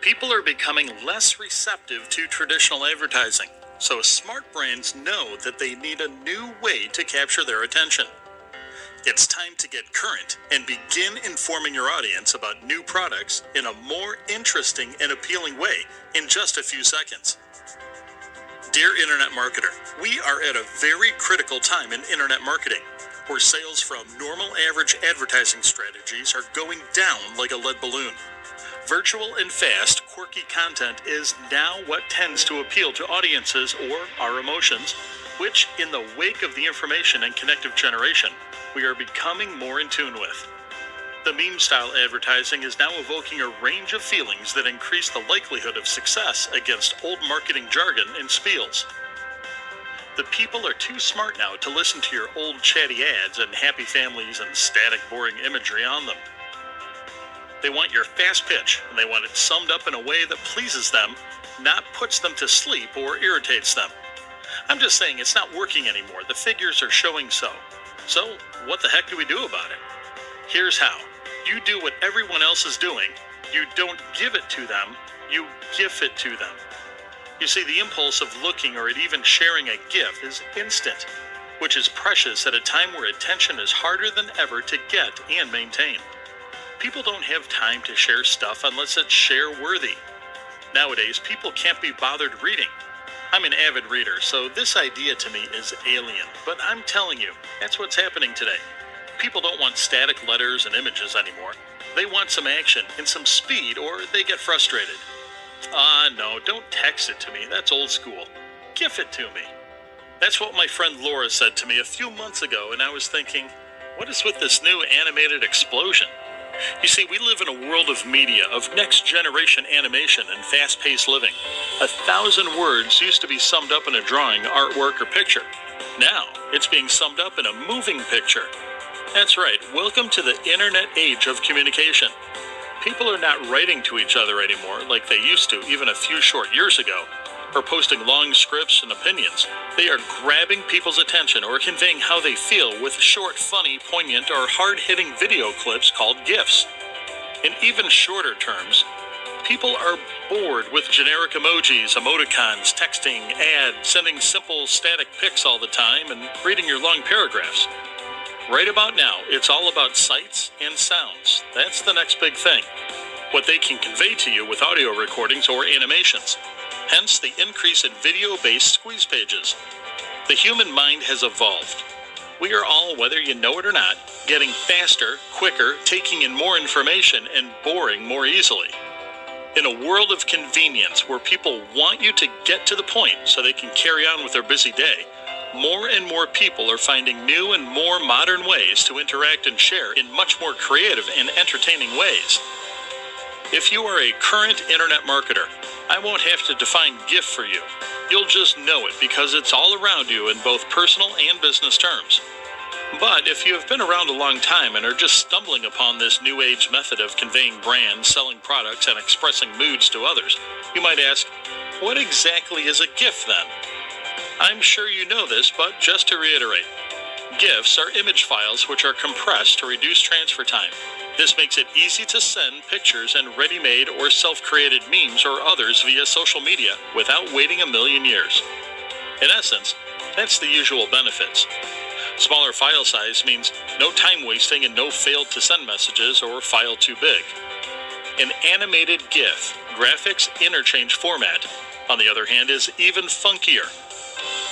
People are becoming less receptive to traditional advertising, so smart brands know that they need a new way to capture their attention. It's time to get current and begin informing your audience about new products in a more interesting and appealing way in just a few seconds. Dear Internet Marketer, we are at a very critical time in Internet marketing, where sales from normal average advertising strategies are going down like a lead balloon. Virtual and fast, quirky content is now what tends to appeal to audiences or our emotions, which, in the wake of the information and connective generation, we are becoming more in tune with. The meme-style advertising is now evoking a range of feelings that increase the likelihood of success against old marketing jargon and spiels. The people are too smart now to listen to your old chatty ads and happy families and static, boring imagery on them. They want your fast pitch, and they want it summed up in a way that pleases them, not puts them to sleep or irritates them. I'm just saying it's not working anymore. The figures are showing so. So, what the heck do we do about it? Here's how. You do what everyone else is doing. You don't give it to them, you GIF it to them. You see, the impulse of looking or at even sharing a GIF is instant, which is precious at a time where attention is harder than ever to get and maintain. People don't have time to share stuff unless it's share-worthy. Nowadays, people can't be bothered reading. I'm an avid reader, so this idea to me is alien, but I'm telling you, that's what's happening today. People don't want static letters and images anymore. They want some action and some speed, or they get frustrated. No, don't text it to me. That's old school. GIF it to me. That's what my friend Laura said to me a few months ago, and I was thinking, what is with this new animated explosion? You see, we live in a world of media, of next-generation animation and fast-paced living. 1,000 words used to be summed up in a drawing, artwork, or picture. Now, it's being summed up in a moving picture. That's right, welcome to the internet age of communication. People are not writing to each other anymore like they used to even a few short years ago, or posting long scripts and opinions. They are grabbing people's attention or conveying how they feel with short, funny, poignant, or hard-hitting video clips called GIFs. In even shorter terms, people are bored with generic emojis, emoticons, texting, ads, sending simple static pics all the time, and reading your long paragraphs. Right about now, it's all about sights and sounds. That's the next big thing. What they can convey to you with audio recordings or animations. Hence the increase in video-based squeeze pages. The human mind has evolved. We are all, whether you know it or not, getting faster, quicker, taking in more information, and boring more easily. In a world of convenience where people want you to get to the point so they can carry on with their busy day, more and more people are finding new and more modern ways to interact and share in much more creative and entertaining ways. If you are a current internet marketer, I won't have to define GIF for you. You'll just know it because it's all around you in both personal and business terms. But if you have been around a long time and are just stumbling upon this new age method of conveying brands, selling products, and expressing moods to others, you might ask, what exactly is a GIF then? I'm sure you know this, but just to reiterate, GIFs are image files which are compressed to reduce transfer time. This makes it easy to send pictures and ready-made or self-created memes or others via social media without waiting a million years. In essence, that's the usual benefits. Smaller file size means no time wasting and no failed to send messages or file too big. An animated GIF, graphics interchange format, on the other hand, is even funkier.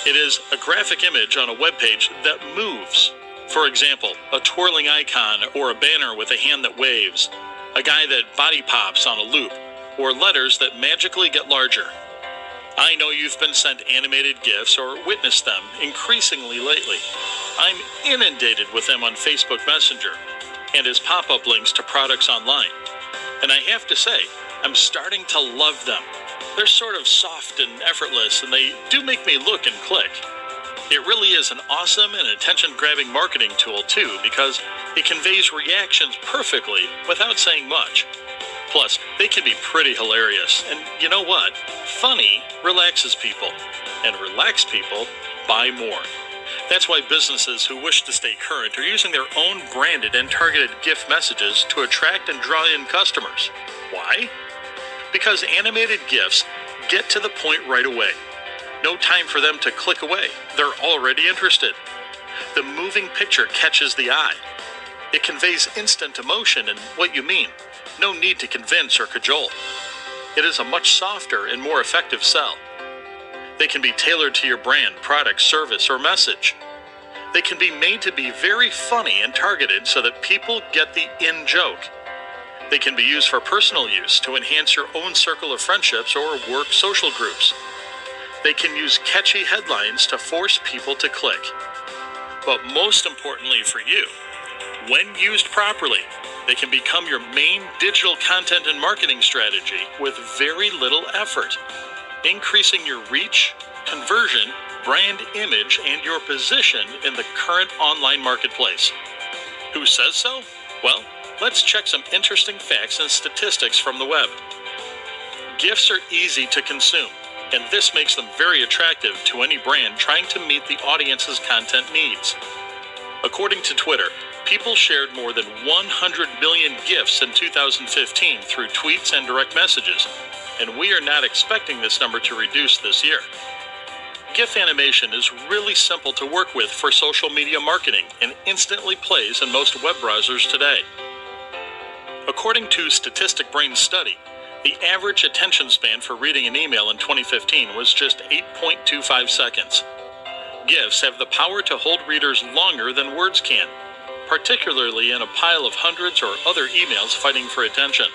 It is a graphic image on a web page that moves. For example, a twirling icon or a banner with a hand that waves, a guy that body pops on a loop, or letters that magically get larger. I know you've been sent animated GIFs or witnessed them increasingly lately. I'm inundated with them on Facebook Messenger and as pop-up links to products online. And I have to say, I'm starting to love them. They're sort of soft and effortless, and they do make me look and click. It really is an awesome and attention-grabbing marketing tool, too, because it conveys reactions perfectly without saying much. Plus, they can be pretty hilarious, and you know what? Funny relaxes people, and relaxed people buy more. That's why businesses who wish to stay current are using their own branded and targeted GIF messages to attract and draw in customers. Why? Because animated GIFs get to the point right away. No time for them to click away. They're already interested. The moving picture catches the eye. It conveys instant emotion and what you mean. No need to convince or cajole. It is a much softer and more effective sell. They can be tailored to your brand, product, service, or message. They can be made to be very funny and targeted so that people get the in joke. They can be used for personal use to enhance your own circle of friendships or work social groups. They can use catchy headlines to force people to click. But most importantly for you, when used properly, they can become your main digital content and marketing strategy with very little effort, increasing your reach, conversion, brand image, and your position in the current online marketplace. Who says so? Well, let's check some interesting facts and statistics from the web. GIFs are easy to consume, and this makes them very attractive to any brand trying to meet the audience's content needs. According to Twitter, people shared more than 100 million GIFs in 2015 through tweets and direct messages, and we are not expecting this number to reduce this year. GIF animation is really simple to work with for social media marketing and instantly plays in most web browsers today. According to Statistic Brain's study, the average attention span for reading an email in 2015 was just 8.25 seconds. GIFs have the power to hold readers longer than words can, particularly in a pile of hundreds or other emails fighting for attention.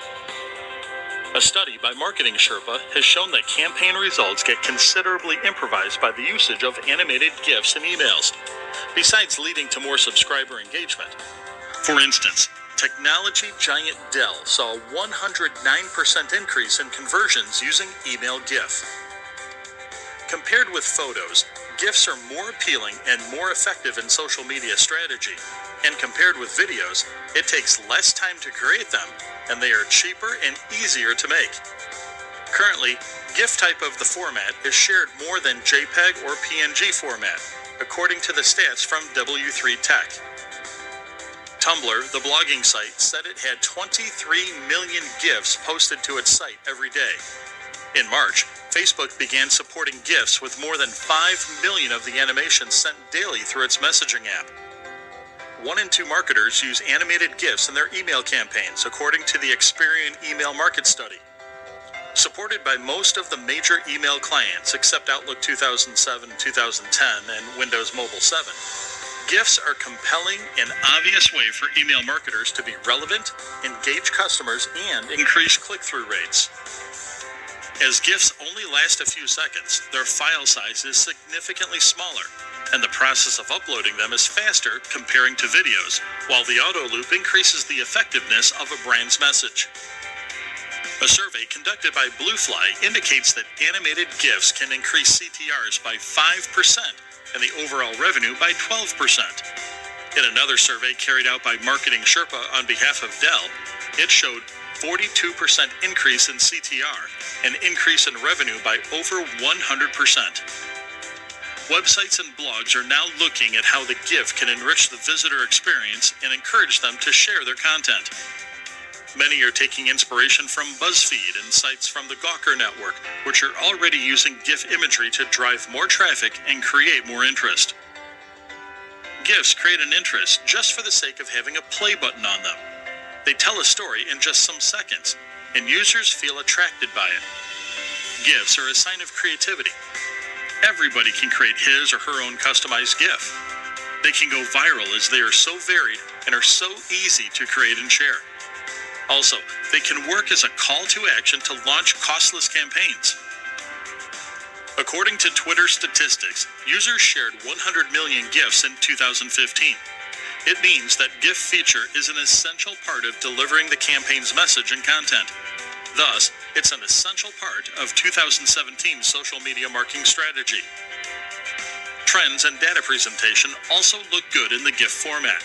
A study by Marketing Sherpa has shown that campaign results get considerably improvised by the usage of animated GIFs in emails, besides leading to more subscriber engagement. For instance, technology giant Dell saw a 109% increase in conversions using email GIF. Compared with photos, GIFs are more appealing and more effective in social media strategy, and compared with videos, it takes less time to create them, and they are cheaper and easier to make. Currently, GIF type of the format is shared more than JPEG or PNG format, according to the stats from W3 Tech. Tumblr, the blogging site, said it had 23 million GIFs posted to its site every day. In March, Facebook began supporting GIFs with more than 5 million of the animations sent daily through its messaging app. 1 in 2 marketers use animated GIFs in their email campaigns, according to the Experian email market study. Supported by most of the major email clients except Outlook 2007, 2010, and Windows Mobile 7, GIFs are a compelling and obvious way for email marketers to be relevant, engage customers, and increase click-through rates. As GIFs only last a few seconds, their file size is significantly smaller, and the process of uploading them is faster comparing to videos, while the auto loop increases the effectiveness of a brand's message. A survey conducted by Bluefly indicates that animated GIFs can increase CTRs by 5% and the overall revenue by 12%. In another survey carried out by Marketing Sherpa on behalf of Dell, it showed 42% increase in CTR, an increase in revenue by over 100%. Websites and blogs are now looking at how the GIF can enrich the visitor experience and encourage them to share their content. Many are taking inspiration from BuzzFeed and sites from the Gawker network, which are already using GIF imagery to drive more traffic and create more interest. GIFs create an interest just for the sake of having a play button on them. They tell a story in just some seconds, and users feel attracted by it. GIFs are a sign of creativity. Everybody can create his or her own customized GIF. They can go viral as they are so varied and are so easy to create and share. Also, they can work as a call to action to launch costless campaigns. According to Twitter statistics, users shared 100 million GIFs in 2015. It means that GIF feature is an essential part of delivering the campaign's message and content. Thus, it's an essential part of 2017 social media marketing strategy. Trends and data presentation also look good in the GIF format.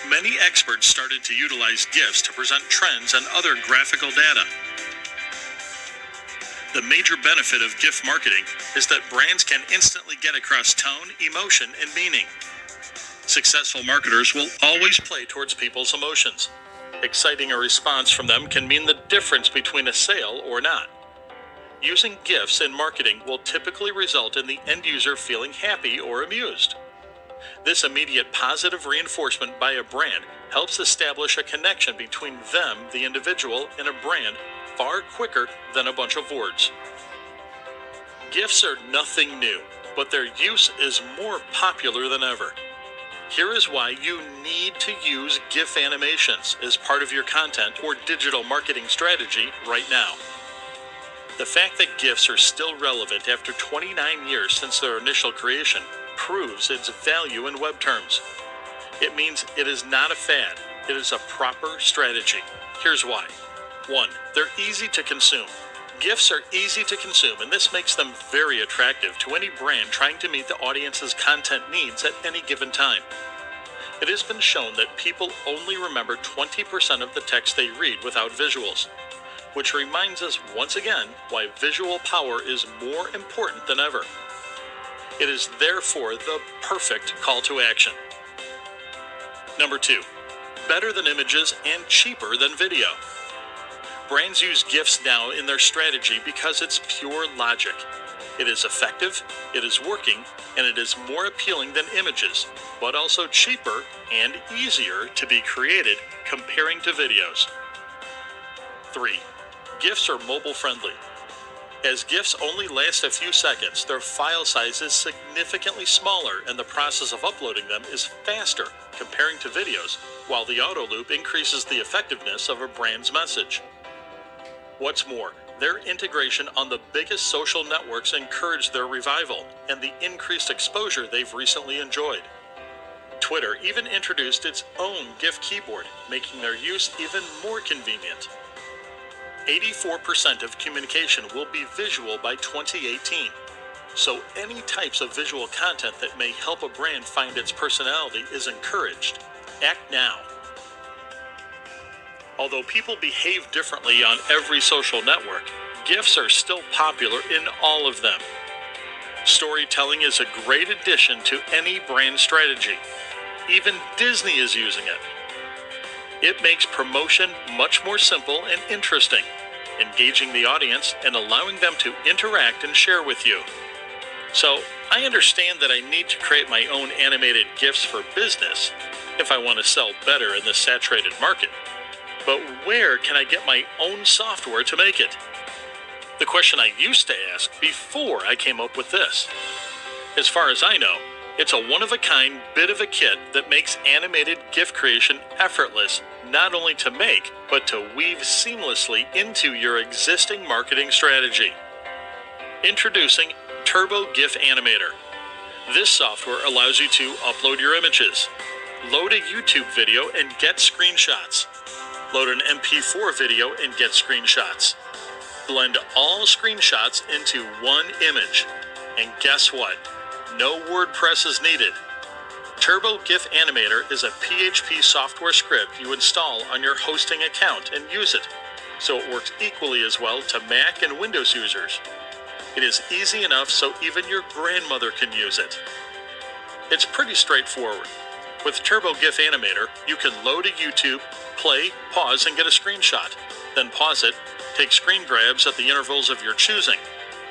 Many experts started to utilize GIFs to present trends and other graphical data. The major benefit of GIF marketing is that brands can instantly get across tone, emotion, and meaning. Successful marketers will always play towards people's emotions. Exciting a response from them can mean the difference between a sale or not. Using GIFs in marketing will typically result in the end user feeling happy or amused. This immediate positive reinforcement by a brand helps establish a connection between them, the individual, and a brand far quicker than a bunch of words. GIFs are nothing new, but their use is more popular than ever. Here is why you need to use GIF animations as part of your content or digital marketing strategy right now. The fact that GIFs are still relevant after 29 years since their initial creation proves its value in web terms. It means it is not a fad, it is a proper strategy. Here's why. 1. They're easy to consume. GIFs are easy to consume, and this makes them very attractive to any brand trying to meet the audience's content needs at any given time. It has been shown that people only remember 20% of the text they read without visuals, which reminds us once again why visual power is more important than ever. It is therefore the perfect call to action. Number 2, better than images and cheaper than video. Brands use GIFs now in their strategy because it's pure logic. It is effective, it is working, and it is more appealing than images, but also cheaper and easier to be created comparing to videos. 3. GIFs are mobile friendly. As GIFs only last a few seconds, their file size is significantly smaller and the process of uploading them is faster comparing to videos, while the auto loop increases the effectiveness of a brand's message. What's more, their integration on the biggest social networks encouraged their revival and the increased exposure they've recently enjoyed. Twitter even introduced its own GIF keyboard, making their use even more convenient. 84% of communication will be visual by 2018, so any types of visual content that may help a brand find its personality is encouraged. Act now. Although people behave differently on every social network, GIFs are still popular in all of them. Storytelling is a great addition to any brand strategy. Even Disney is using it. It makes promotion much more simple and interesting, engaging the audience and allowing them to interact and share with you. So, I understand that I need to create my own animated GIFs for business if I want to sell better in this saturated market. But where can I get my own software to make it? The question I used to ask before I came up with this. As far as I know, it's a one-of-a-kind bit of a kit that makes animated GIF creation effortless, not only to make, but to weave seamlessly into your existing marketing strategy. Introducing Turbo GIF Animator. This software allows you to upload your images, load a YouTube video and get screenshots, load an MP4 video and get screenshots, blend all screenshots into one image, and guess what? No WordPress is needed. Turbo GIF Animator is a PHP software script you install on your hosting account and use it, so it works equally as well to Mac and Windows users. It is easy enough so even your grandmother can use it. It's pretty straightforward. With Turbo GIF Animator, you can load a YouTube, play, pause, and get a screenshot. Then pause it, take screen grabs at the intervals of your choosing.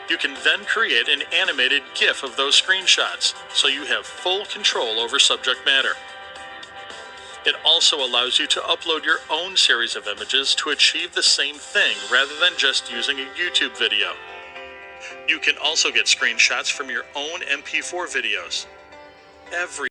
You can then create an animated GIF of those screenshots, so you have full control over subject matter. It also allows you to upload your own series of images to achieve the same thing rather than just using a YouTube video. You can also get screenshots from your own MP4 videos. Every